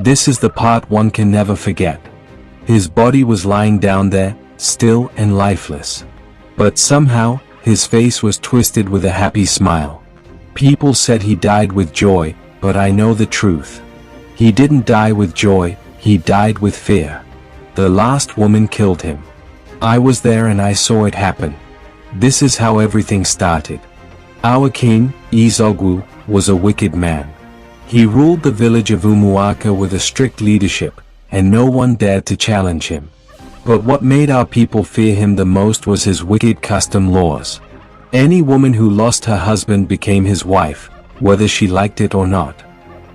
This is the part one can never forget. His body was lying down there, still and lifeless. But somehow, his face was twisted with a happy smile. People said he died with joy, but I know the truth. He didn't die with joy, he died with fear. The last woman killed him. I was there and I saw it happen. This is how everything started. Our king, Izogwu, was a wicked man. He ruled the village of Umuaka with a strict leadership, and no one dared to challenge him. But what made our people fear him the most was his wicked custom laws. Any woman who lost her husband became his wife, whether she liked it or not.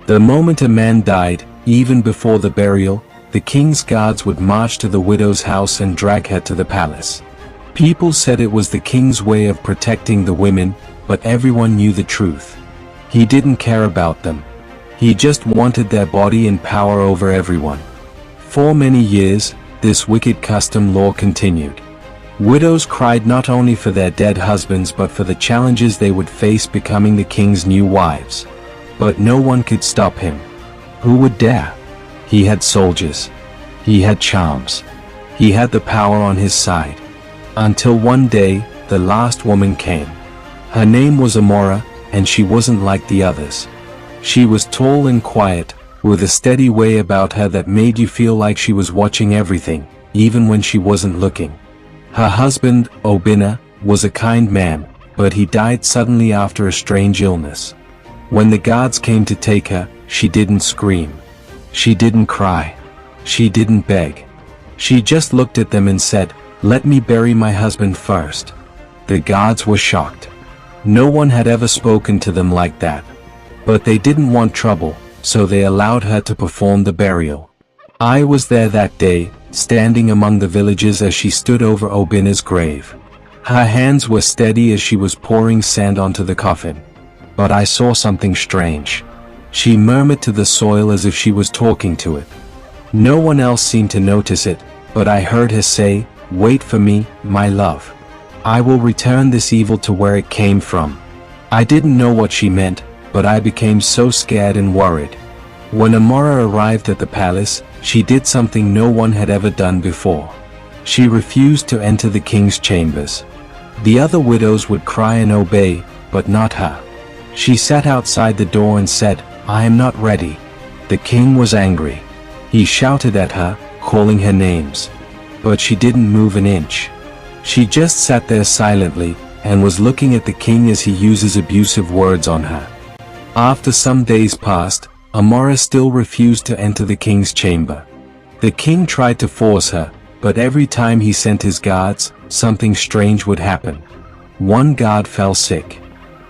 The moment a man died, even before the burial, the king's guards would march to the widow's house and drag her to the palace. People said it was the king's way of protecting the women, but everyone knew the truth. He didn't care about them. He just wanted their body and power over everyone. For many years, this wicked custom law continued. Widows cried not only for their dead husbands but for the challenges they would face becoming the king's new wives. But no one could stop him. Who would dare? He had soldiers. He had charms. He had the power on his side. Until one day, the last woman came. Her name was Amara, and she wasn't like the others. She was tall and quiet, with a steady way about her that made you feel like she was watching everything, even when she wasn't looking. Her husband, Obinna, was a kind man, but he died suddenly after a strange illness. When the guards came to take her, she didn't scream. She didn't cry. She didn't beg. She just looked at them and said, "Let me bury my husband first." The guards were shocked. No one had ever spoken to them like that. But they didn't want trouble, so they allowed her to perform the burial. I was there that day, standing among the villagers as she stood over Obinna's grave. Her hands were steady as she was pouring sand onto the coffin. But I saw something strange. She murmured to the soil as if she was talking to it. No one else seemed to notice it, but I heard her say, "Wait for me, my love. I will return this evil to where it came from." I didn't know what she meant, but I became so scared and worried. When Amara arrived at the palace, she did something no one had ever done before. She refused to enter the king's chambers. The other widows would cry and obey, but not her. She sat outside the door and said, "I am not ready." The king was angry. He shouted at her, calling her names. But she didn't move an inch. She just sat there silently, and was looking at the king as he uses abusive words on her. After some days passed, Amara still refused to enter the king's chamber. The king tried to force her, but every time he sent his guards, something strange would happen. One guard fell sick.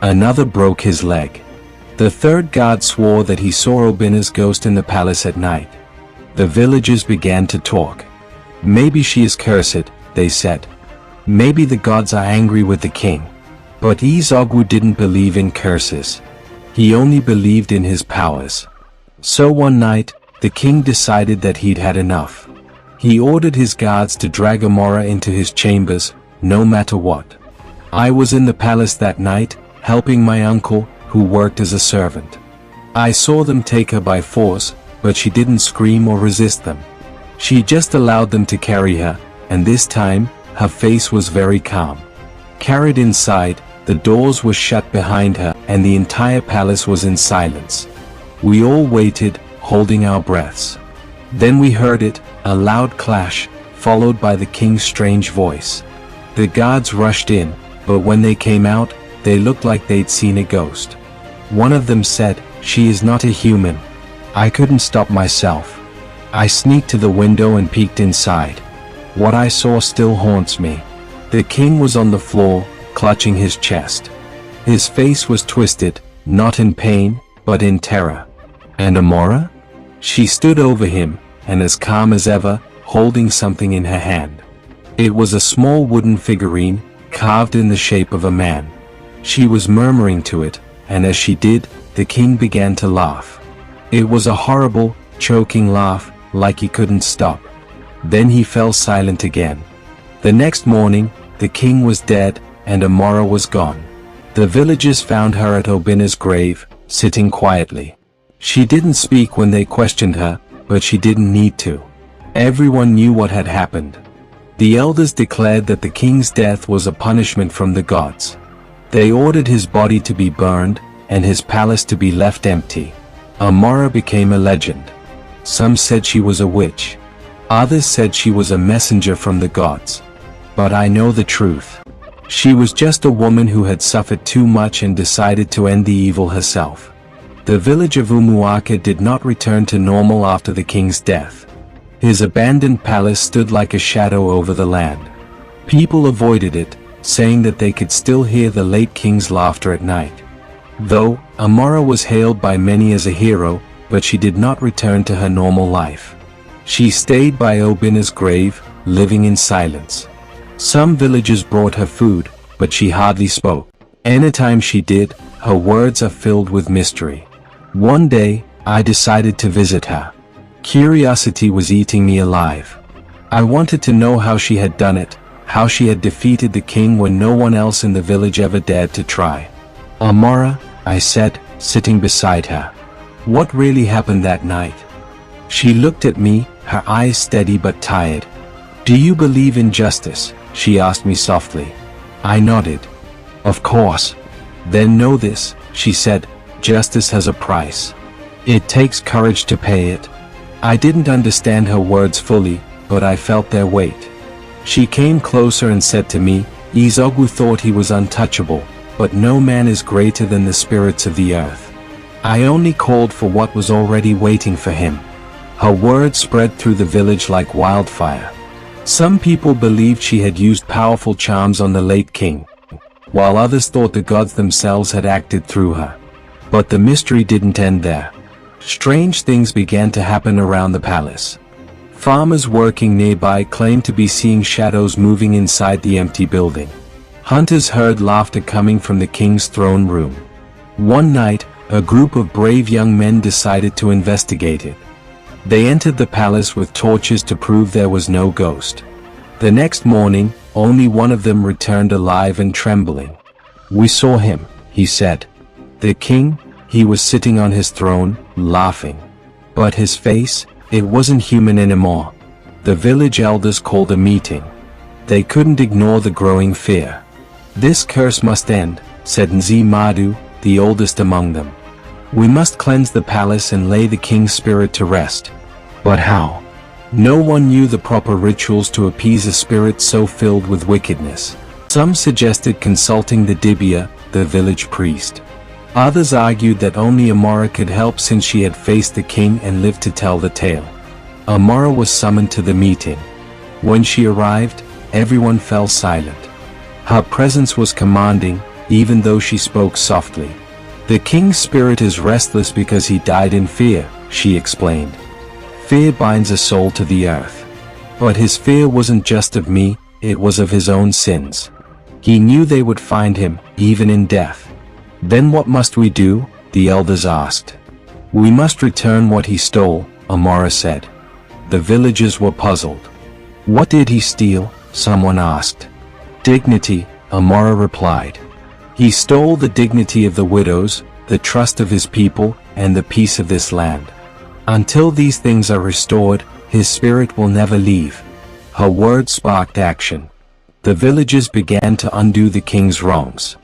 Another broke his leg. The third guard swore that he saw Obinna's ghost in the palace at night. The villagers began to talk. "Maybe she is cursed," they said. "Maybe the gods are angry with the king." But Izogwu didn't believe in curses. He only believed in his powers. So one night, the king decided that he'd had enough. He ordered his guards to drag Amara into his chambers, no matter what. I was in the palace that night, helping my uncle, who worked as a servant. I saw them take her by force, but she didn't scream or resist them. She just allowed them to carry her, and this time, her face was very calm. Carried inside, the doors were shut behind her, and the entire palace was in silence. We all waited, holding our breaths. Then we heard it, a loud clash, followed by the king's strange voice. The guards rushed in, but when they came out, they looked like they'd seen a ghost. One of them said, "She is not a human." I couldn't stop myself. I sneaked to the window and peeked inside. What I saw still haunts me. The king was on the floor, clutching his chest. His face was twisted, not in pain, but in terror. And Amara? She stood over him, and as calm as ever, holding something in her hand. It was a small wooden figurine, carved in the shape of a man. She was murmuring to it, and as she did, the king began to laugh. It was a horrible, choking laugh, like he couldn't stop. Then he fell silent again. The next morning, the king was dead, and Amara was gone. The villagers found her at Obinna's grave, sitting quietly. She didn't speak when they questioned her, but she didn't need to. Everyone knew what had happened. The elders declared that the king's death was a punishment from the gods. They ordered his body to be burned, and his palace to be left empty. Amara became a legend. Some said she was a witch. Others said she was a messenger from the gods. But I know the truth. She was just a woman who had suffered too much and decided to end the evil herself. The village of Umuaka did not return to normal after the king's death. His abandoned palace stood like a shadow over the land. People avoided it, saying that they could still hear the late king's laughter at night. Though, Amara was hailed by many as a hero, but she did not return to her normal life. She stayed by Obina's grave, living in silence. Some villagers brought her food, but she hardly spoke. Anytime she did, her words are filled with mystery. One day, I decided to visit her. Curiosity was eating me alive. I wanted to know how she had done it, how she had defeated the king when no one else in the village ever dared to try. Amara, I said, sitting beside her. What really happened that night? She looked at me, her eyes steady but tired. Do you believe in justice? She asked me softly. I nodded. Of course. Then know this, she said, justice has a price. It takes courage to pay it. I didn't understand her words fully, but I felt their weight. She came closer and said to me, Izogu thought he was untouchable, but no man is greater than the spirits of the earth. I only called for what was already waiting for him. Her words spread through the village like wildfire. Some people believed she had used powerful charms on the late king, while others thought the gods themselves had acted through her. But the mystery didn't end there. Strange things began to happen around the palace. Farmers working nearby claimed to be seeing shadows moving inside the empty building. Hunters heard laughter coming from the king's throne room. One night, a group of brave young men decided to investigate it. They entered the palace with torches to prove there was no ghost. The next morning, only one of them returned alive and trembling. We saw him, he said. The king, he was sitting on his throne, laughing. But his face, it wasn't human anymore. The village elders called a meeting. They couldn't ignore the growing fear. This curse must end, said Nzi Madu, the oldest among them. We must cleanse the palace and lay the king's spirit to rest. But how? No one knew the proper rituals to appease a spirit so filled with wickedness. Some suggested consulting the Dibia, the village priest. Others argued that only Amara could help since she had faced the king and lived to tell the tale. Amara was summoned to the meeting. When she arrived, everyone fell silent. Her presence was commanding, even though she spoke softly. The king's spirit is restless because he died in fear, she explained. Fear binds a soul to the earth. But his fear wasn't just of me, it was of his own sins. He knew they would find him, even in death. Then what must we do? The elders asked. We must return what he stole, Amara said. The villagers were puzzled. What did he steal? Someone asked. Dignity, Amara replied. He stole the dignity of the widows, the trust of his people, and the peace of this land. Until these things are restored, his spirit will never leave. Her words sparked action. The villagers began to undo the king's wrongs.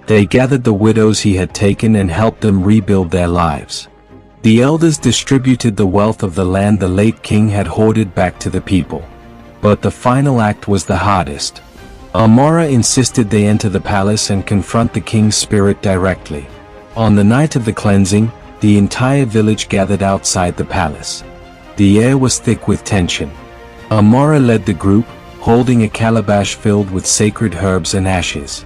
They gathered the widows he had taken and helped them rebuild their lives. The elders distributed the wealth of the land the late king had hoarded back to the people. But the final act was the hardest. Amara insisted they enter the palace and confront the king's spirit directly. On the night of the cleansing, the entire village gathered outside the palace. The air was thick with tension. Amara led the group, holding a calabash filled with sacred herbs and ashes.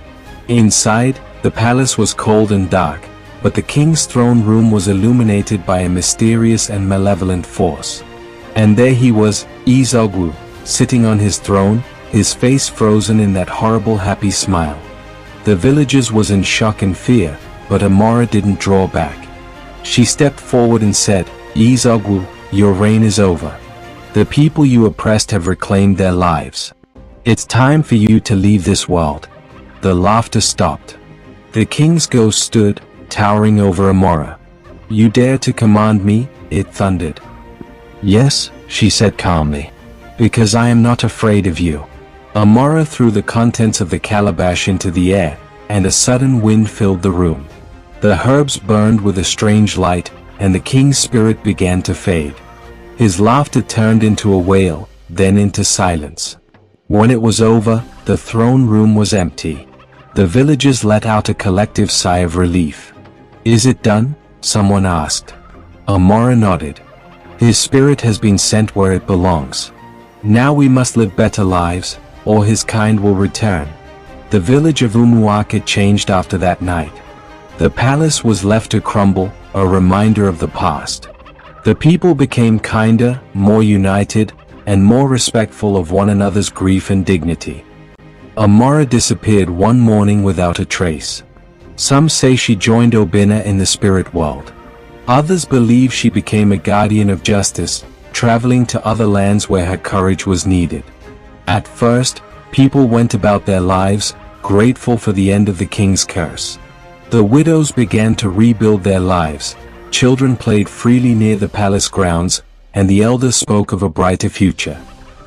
Inside, the palace was cold and dark, but the king's throne room was illuminated by a mysterious and malevolent force. And there he was, Izogu, sitting on his throne, his face frozen in that horrible happy smile. The villagers was in shock and fear, but Amara didn't draw back. She stepped forward and said, Izogu, your reign is over. The people you oppressed have reclaimed their lives. It's time for you to leave this world. The laughter stopped. The king's ghost stood, towering over Amara. You dare to command me? It thundered. Yes, she said calmly. Because I am not afraid of you. Amara threw the contents of the calabash into the air, and a sudden wind filled the room. The herbs burned with a strange light, and the king's spirit began to fade. His laughter turned into a wail, then into silence. When it was over, the throne room was empty. The villagers let out a collective sigh of relief. Is it done? Someone asked. Amara nodded. His spirit has been sent where it belongs. Now we must live better lives, or his kind will return. The village of Umuaka changed after that night. The palace was left to crumble, a reminder of the past. The people became kinder, more united, and more respectful of one another's grief and dignity. Amara disappeared one morning without a trace. Some say she joined Obina in the spirit world. Others believe she became a guardian of justice, traveling to other lands where her courage was needed. At first, people went about their lives, grateful for the end of the king's curse. The widows began to rebuild their lives, children played freely near the palace grounds, and the elders spoke of a brighter future.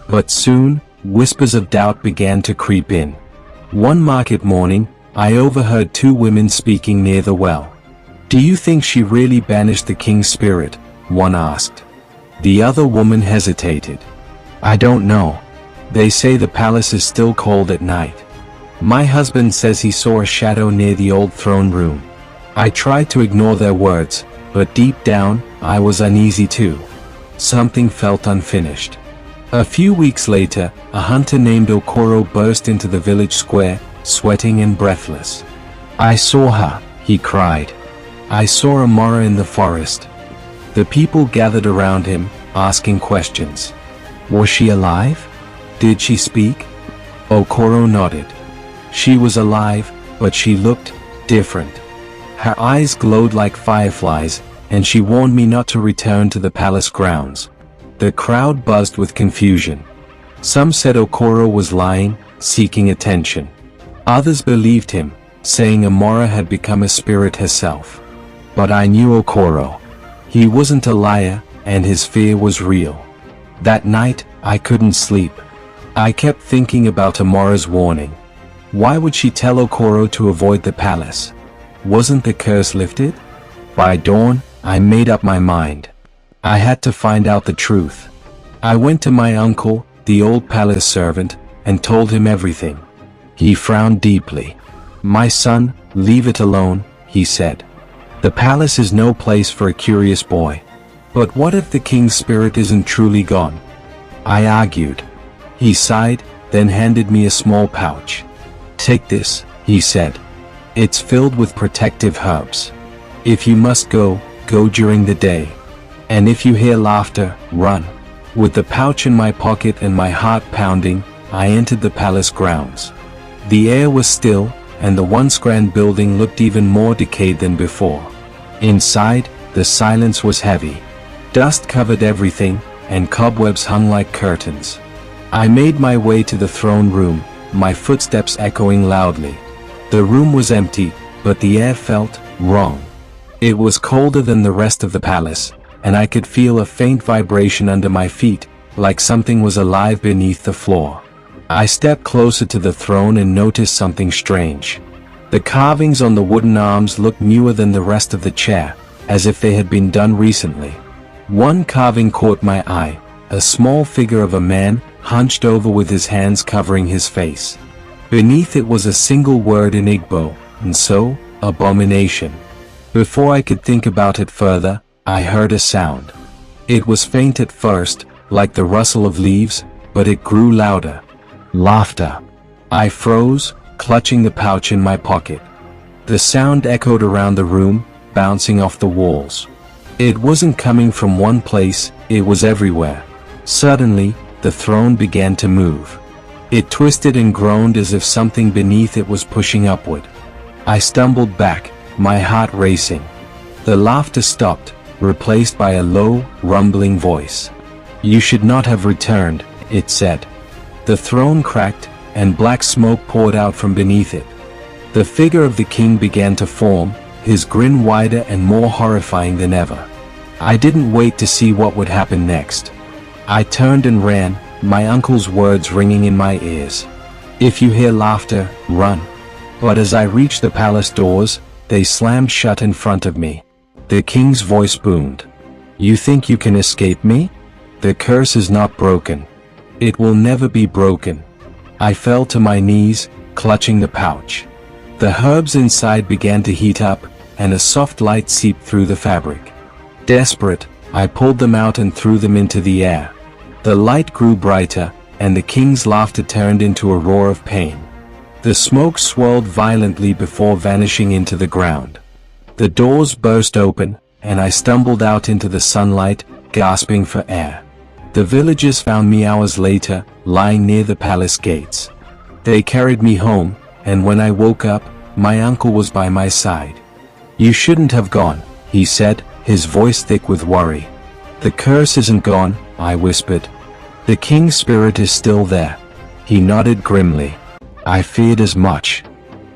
But soon, whispers of doubt began to creep in. One market morning, I overheard two women speaking near the well. Do you think she really banished the king's spirit? One asked. The other woman hesitated. I don't know. They say the palace is still cold at night. My husband says he saw a shadow near the old throne room. I tried to ignore their words, but deep down, I was uneasy too. Something felt unfinished. A few weeks later, a hunter named Okoro burst into the village square, sweating and breathless. I saw her, he cried. I saw Amara in the forest. The people gathered around him, asking questions. Was she alive? Did she speak? Okoro nodded. She was alive, but she looked different. Her eyes glowed like fireflies, and she warned me not to return to the palace grounds. The crowd buzzed with confusion. Some said Okoro was lying, seeking attention. Others believed him, saying Amara had become a spirit herself. But I knew Okoro. He wasn't a liar, and his fear was real. That night, I couldn't sleep. I kept thinking about Amara's warning. Why would she tell Okoro to avoid the palace? Wasn't the curse lifted? By dawn, I made up my mind. I had to find out the truth. I went to my uncle, the old palace servant, and told him everything. He frowned deeply. My son, leave it alone, he said. The palace is no place for a curious boy. But what if the king's spirit isn't truly gone? I argued. He sighed, then handed me a small pouch. Take this, he said. It's filled with protective herbs. If you must go, go during the day. And if you hear laughter, run. With the pouch in my pocket and my heart pounding, I entered the palace grounds. The air was still, and the once grand building looked even more decayed than before. Inside, the silence was heavy. Dust covered everything, and cobwebs hung like curtains. I made my way to the throne room, my footsteps echoing loudly. The room was empty, but the air felt wrong. It was colder than the rest of the palace, and I could feel a faint vibration under my feet, like something was alive beneath the floor. I stepped closer to the throne and noticed something strange. The carvings on the wooden arms looked newer than the rest of the chair, as if they had been done recently. One carving caught my eye, a small figure of a man, hunched over with his hands covering his face. Beneath it was a single word in Igbo, and so, abomination. Before I could think about it further, I heard a sound. It was faint at first, like the rustle of leaves, but it grew louder. Laughter. I froze, clutching the pouch in my pocket. The sound echoed around the room, bouncing off the walls. It wasn't coming from one place, it was everywhere. Suddenly, the throne began to move. It twisted and groaned as if something beneath it was pushing upward. I stumbled back, my heart racing. The laughter stopped, replaced by a low, rumbling voice. You should not have returned, it said. The throne cracked, and black smoke poured out from beneath it. The figure of the king began to form, his grin wider and more horrifying than ever. I didn't wait to see what would happen next. I turned and ran, my uncle's words ringing in my ears. If you hear laughter, run. But as I reached the palace doors, they slammed shut in front of me. The king's voice boomed. You think you can escape me? The curse is not broken. It will never be broken. I fell to my knees, clutching the pouch. The herbs inside began to heat up, and a soft light seeped through the fabric. Desperate, I pulled them out and threw them into the air. The light grew brighter, and the king's laughter turned into a roar of pain. The smoke swirled violently before vanishing into the ground. The doors burst open, and I stumbled out into the sunlight, gasping for air. The villagers found me hours later, lying near the palace gates. They carried me home, and when I woke up, my uncle was by my side. You shouldn't have gone, he said, his voice thick with worry. The curse isn't gone, I whispered. The king's spirit is still there. He nodded grimly. I feared as much.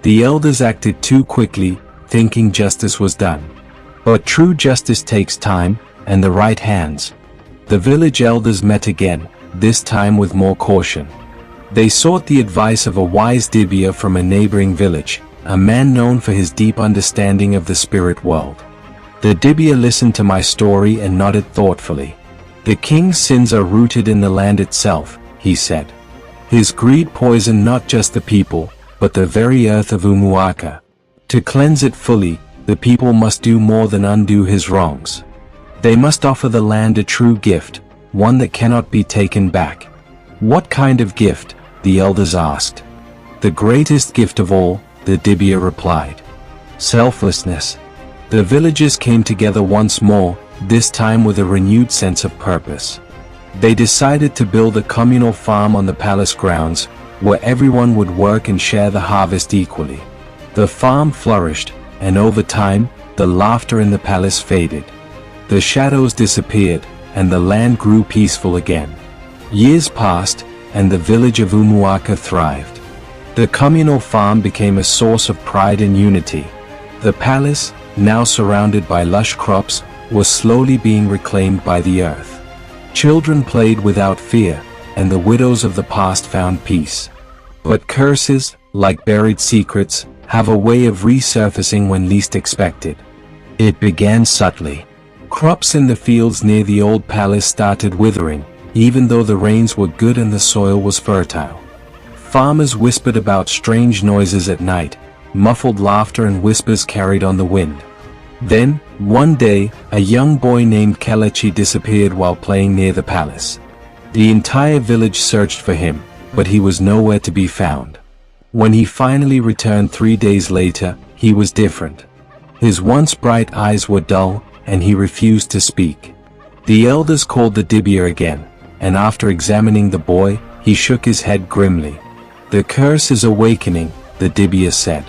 The elders acted too quickly, thinking justice was done. But true justice takes time, and the right hands. The village elders met again, this time with more caution. They sought the advice of a wise dibia from a neighboring village, a man known for his deep understanding of the spirit world. The dibia listened to my story and nodded thoughtfully. The king's sins are rooted in the land itself, he said. His greed poisoned not just the people, but the very earth of Umuaka. To cleanse it fully, the people must do more than undo his wrongs. They must offer the land a true gift, one that cannot be taken back. What kind of gift? The elders asked. The greatest gift of all, the dibia replied. Selflessness. The villagers came together once more, this time with a renewed sense of purpose. They decided to build a communal farm on the palace grounds, where everyone would work and share the harvest equally. The farm flourished, and over time, the laughter in the palace faded. The shadows disappeared, and the land grew peaceful again. Years passed, and the village of Umuaka thrived. The communal farm became a source of pride and unity. The palace, now surrounded by lush crops, was slowly being reclaimed by the earth. Children played without fear, and the widows of the past found peace. But curses, like buried secrets, have a way of resurfacing when least expected. It began subtly. Crops in the fields near the old palace started withering, even though the rains were good and the soil was fertile. Farmers whispered about strange noises at night, muffled laughter and whispers carried on the wind. Then, one day, a young boy named Kelechi disappeared while playing near the palace. The entire village searched for him, but he was nowhere to be found. When he finally returned 3 days later, he was different. His once bright eyes were dull, and he refused to speak. The elders called the dibia again, and after examining the boy, he shook his head grimly. The curse is awakening, the dibia said.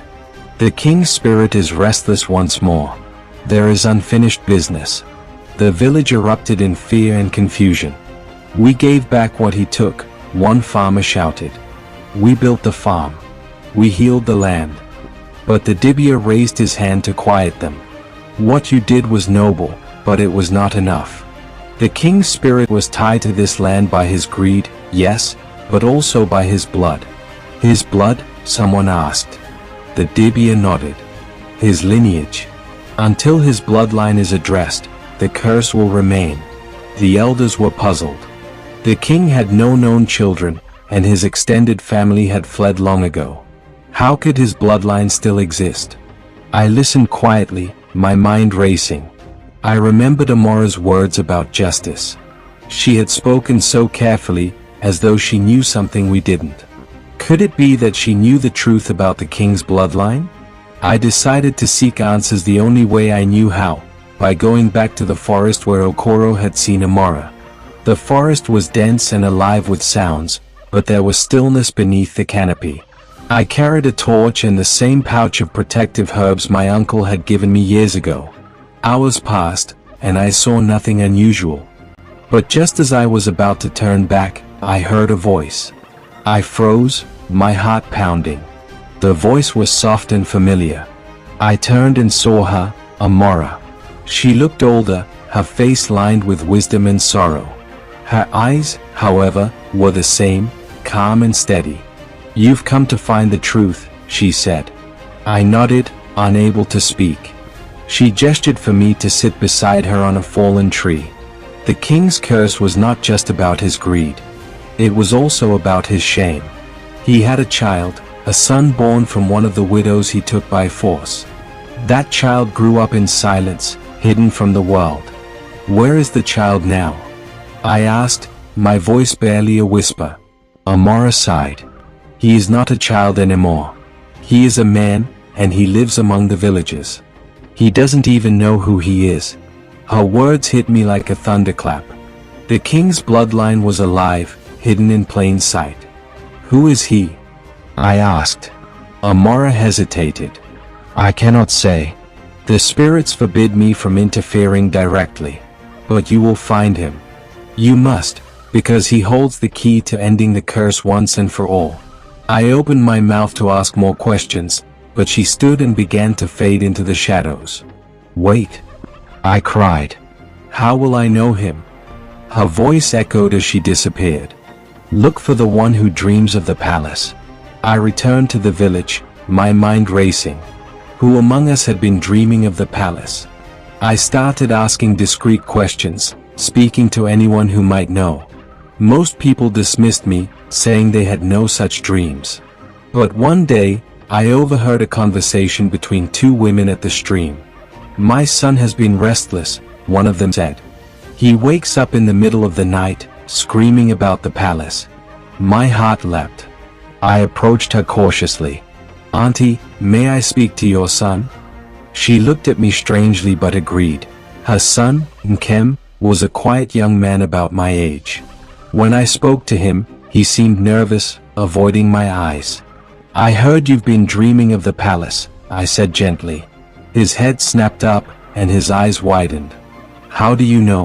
The king's spirit is restless once more. There is unfinished business. The village erupted in fear and confusion. We gave back what he took, one farmer shouted. We built the farm. We healed the land. But the dibia raised his hand to quiet them. What you did was noble, but it was not enough. The king's spirit was tied to this land by his greed, yes, but also by his blood. His blood? Someone asked. The dibia nodded. His lineage. Until his bloodline is addressed, the curse will remain. The elders were puzzled. The king had no known children, and his extended family had fled long ago. How could his bloodline still exist? I listened quietly, my mind racing. I remembered Amara's words about justice. She had spoken so carefully, as though she knew something we didn't. Could it be that she knew the truth about the king's bloodline? I decided to seek answers the only way I knew how, by going back to the forest where Okoro had seen Amara. The forest was dense and alive with sounds, but there was stillness beneath the canopy. I carried a torch and the same pouch of protective herbs my uncle had given me years ago. Hours passed, and I saw nothing unusual. But just as I was about to turn back, I heard a voice. I froze, my heart pounding. The voice was soft and familiar. I turned and saw her, Amara. She looked older, her face lined with wisdom and sorrow. Her eyes, however, were the same, calm and steady. "You've come to find the truth," she said. I nodded, unable to speak. She gestured for me to sit beside her on a fallen tree. The king's curse was not just about his greed. It was also about his shame. He had a child, a son born from one of the widows he took by force. That child grew up in silence, hidden from the world. "Where is the child now?" I asked, my voice barely a whisper. Amara sighed. "He is not a child anymore. He is a man, and he lives among the villagers. He doesn't even know who he is." Her words hit me like a thunderclap. The king's bloodline was alive, hidden in plain sight. "Who is he?" I asked. Amara hesitated. "I cannot say. The spirits forbid me from interfering directly. But you will find him. You must, because he holds the key to ending the curse once and for all." I opened my mouth to ask more questions, but she stood and began to fade into the shadows. "Wait," I cried. "How will I know him?" Her voice echoed as she disappeared. "Look for the one who dreams of the palace." I returned to the village, my mind racing. Who among us had been dreaming of the palace? I started asking discreet questions, speaking to anyone who might know. Most people dismissed me, saying they had no such dreams. But one day, I overheard a conversation between two women at the stream. "My son has been restless," one of them said. "He wakes up in the middle of the night, screaming about the palace." My heart leapt. I approached her cautiously. "Auntie, may I speak to your son?" She looked at me strangely but agreed. Her son, Nkem, was a quiet young man about my age. When I spoke to him, he seemed nervous, avoiding my eyes. "I heard you've been dreaming of the palace," I said gently. His head snapped up, and his eyes widened. "How do you know?"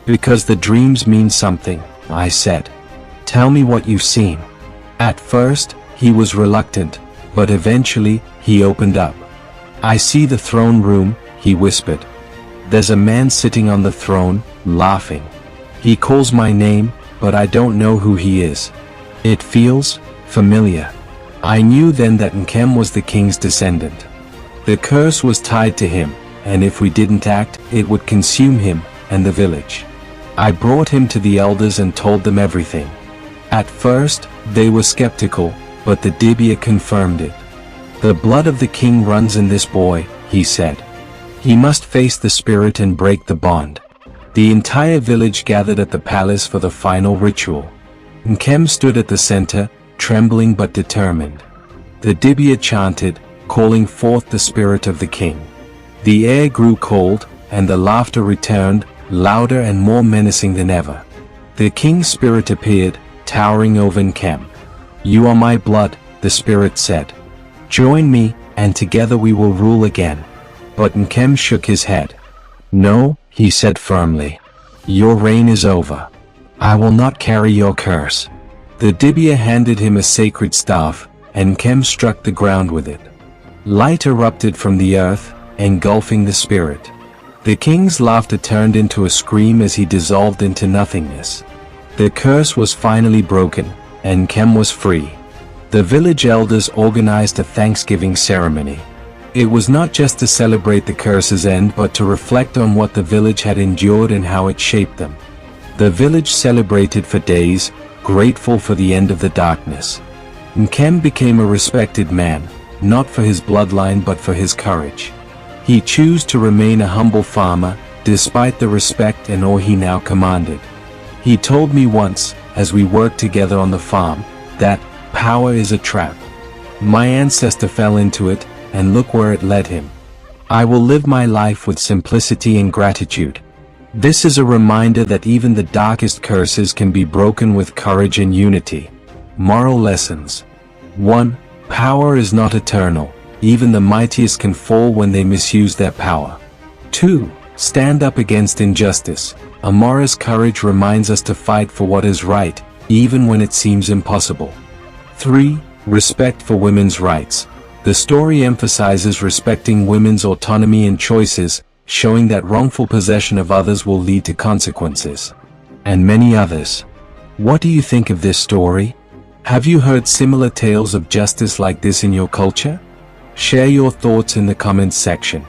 "Because the dreams mean something," I said. "Tell me what you've seen." At first, he was reluctant, but eventually, he opened up. "I see the throne room," he whispered. "There's a man sitting on the throne, laughing. He calls my name, but I don't know who he is. It feels familiar." I knew then that Nkem was the king's descendant. The curse was tied to him, and if we didn't act, it would consume him and the village. I brought him to the elders and told them everything. At first, they were skeptical, but the Dibia confirmed it. "The blood of the king runs in this boy," he said. "He must face the spirit and break the bond." The entire village gathered at the palace for the final ritual. Nkem stood at the center, trembling but determined. The Dibia chanted, calling forth the spirit of the king. The air grew cold, and the laughter returned, louder and more menacing than ever. The king's spirit appeared, towering over Nkem. "You are my blood," the spirit said. "Join me, and together we will rule again." But Nkem shook his head. "No," he said firmly. "Your reign is over. I will not carry your curse." The Dibia handed him a sacred staff, and Nkem struck the ground with it. Light erupted from the earth, engulfing the spirit. The king's laughter turned into a scream as he dissolved into nothingness. The curse was finally broken, and Nkem was free. The village elders organized a Thanksgiving ceremony. It was not just to celebrate the curse's end but to reflect on what the village had endured and how it shaped them. The village celebrated for days, grateful for the end of the darkness. Nkem became a respected man, not for his bloodline but for his courage. He chose to remain a humble farmer, despite the respect and awe he now commanded. He told me once, as we worked together on the farm, that power is a trap. My ancestor fell into it, and look where it led him. I will live my life with simplicity and gratitude. This is a reminder that even the darkest curses can be broken with courage and unity. Moral lessons. 1. Power is not eternal. Even the mightiest can fall when they misuse their power. 2. Stand up against injustice. Amara's courage reminds us to fight for what is right, even when it seems impossible. 3. Respect for women's rights. The story emphasizes respecting women's autonomy and choices, showing that wrongful possession of others will lead to consequences. And many others. What do you think of this story? Have you heard similar tales of justice like this in your culture? Share your thoughts in the comments section.